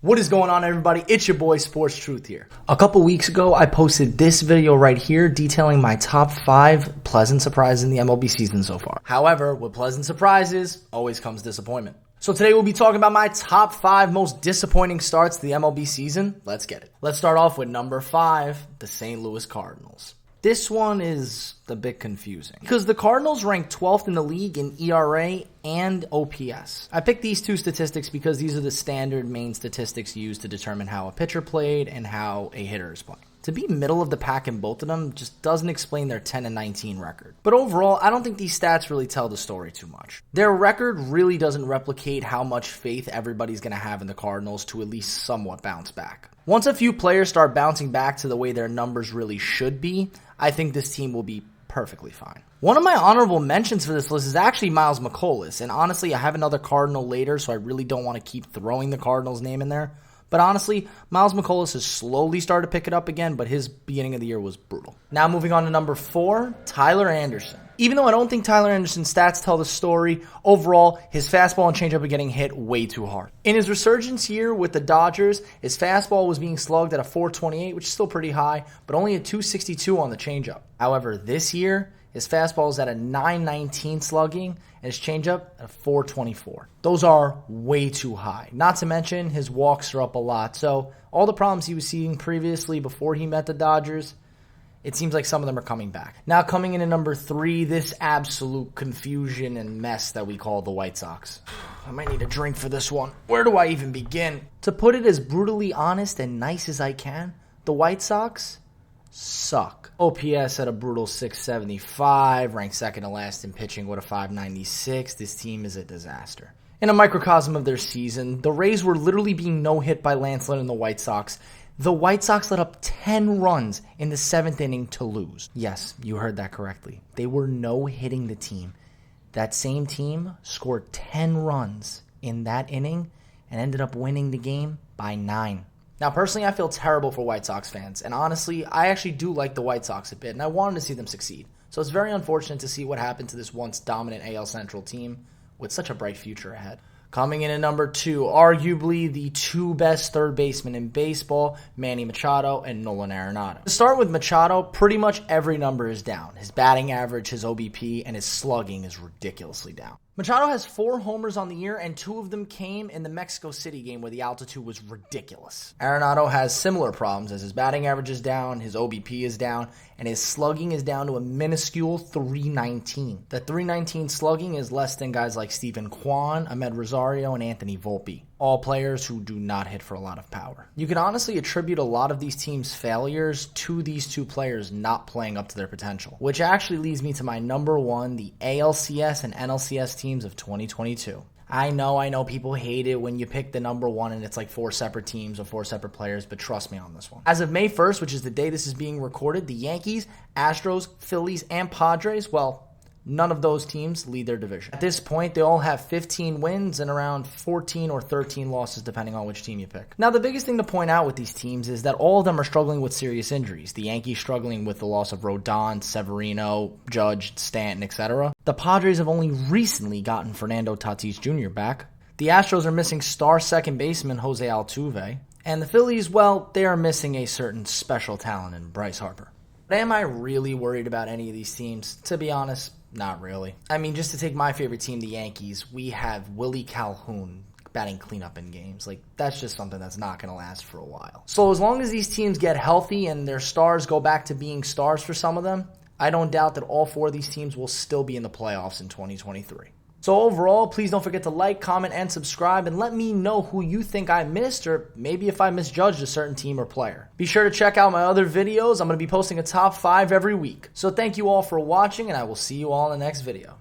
What is going on, everybody? It's your boy Sports Truth here. A couple weeks ago, I posted this video right here detailing my top 5 pleasant surprises in the MLB season so far. However, with pleasant surprises, always comes disappointment. So today we'll be talking about my top 5 most disappointing starts to the MLB season. Let's get it. Let's start off with number 5, the St. Louis Cardinals. This one is a bit confusing because the Cardinals rank 12th in the league in ERA and OPS. I picked these two statistics because these are the standard main statistics used to determine how a pitcher played and how a hitter is playing. To be middle of the pack in both of them just doesn't explain their 10-19 record. But overall, I don't think these stats really tell the story too much. Their record really doesn't replicate how much faith everybody's going to have in the Cardinals to at least somewhat bounce back. Once a few players start bouncing back to the way their numbers really should be, I think this team will be perfectly fine. One of my honorable mentions for this list is actually Miles Mikolas, and honestly, I have another Cardinal later, so I really don't want to keep throwing the Cardinals name in there. But honestly, Miles Mikolas has slowly started to pick it up again, but his beginning of the year was brutal. Now moving on to number 4, Tyler Anderson. Even though I don't think Tyler Anderson's stats tell the story, overall, his fastball and changeup are getting hit way too hard. In his resurgence year with the Dodgers, his fastball was being slugged at a 428, which is still pretty high, but only a 262 on the changeup. However, this year, his fastball is at a 919 slugging, and his changeup at a 424. Those are way too high. Not to mention, his walks are up a lot. So all the problems he was seeing previously before he met the Dodgers, it seems like some of them are coming back. Now coming in at number 3, this absolute confusion and mess that we call the White Sox. I might need a drink for this one. Where do I even begin? To put it as brutally honest and nice as I can, the White Sox suck. OPS at a brutal 675, ranked second to last in pitching with a 596. This team is a disaster. In a microcosm of their season, the Rays were literally being no-hit by Lance Lynn and the White Sox. The White Sox let up 10 runs in the 7th inning to lose. Yes, you heard that correctly. They were no-hitting the team. That same team scored 10 runs in that inning and ended up winning the game by 9. Now, personally, I feel terrible for White Sox fans, and honestly, I actually do like the White Sox a bit, and I wanted to see them succeed. So it's very unfortunate to see what happened to this once dominant AL Central team with such a bright future ahead. Coming in at number 2, arguably the 2 best third basemen in baseball, Manny Machado and Nolan Arenado. To start with Machado, pretty much every number is down. His batting average, his OBP, and his slugging is ridiculously down. Machado has 4 homers on the year, and 2 of them came in the Mexico City game where the altitude was ridiculous. Arenado has similar problems as his batting average is down, his OBP is down, and his slugging is down to a minuscule 319. The 319 slugging is less than guys like Steven Kwan, Ahmed Rosario, and Anthony Volpe, all players who do not hit for a lot of power. You can honestly attribute a lot of these teams' failures to these 2 players not playing up to their potential, which actually leads me to my number 1, the ALCS and NLCS teams of 2022. I know people hate it when you pick the number 1 and it's like 4 separate teams or 4 separate players, but trust me on this one. As of May 1st, which is the day this is being recorded, the Yankees, Astros, Phillies, and Padres, well, none of those teams lead their division. At this point, they all have 15 wins and around 14 or 13 losses depending on which team you pick. Now, the biggest thing to point out with these teams is that all of them are struggling with serious injuries. The Yankees struggling with the loss of Rodon, Severino, Judge, Stanton, etc. The Padres have only recently gotten Fernando Tatis Jr. back. The Astros are missing star second baseman Jose Altuve. And the Phillies, well, they are missing a certain special talent in Bryce Harper. But am I really worried about any of these teams? To be honest, not really. I mean, just to take my favorite team, the Yankees, we have Willie Calhoun batting cleanup in games. Like, that's just something that's not going to last for a while. So as long as these teams get healthy and their stars go back to being stars for some of them, I don't doubt that all 4 of these teams will still be in the playoffs in 2023. So overall, please don't forget to like, comment, and subscribe, and let me know who you think I missed, or maybe if I misjudged a certain team or player. Be sure to check out my other videos. I'm going to be posting a top 5 every week. So thank you all for watching, and I will see you all in the next video.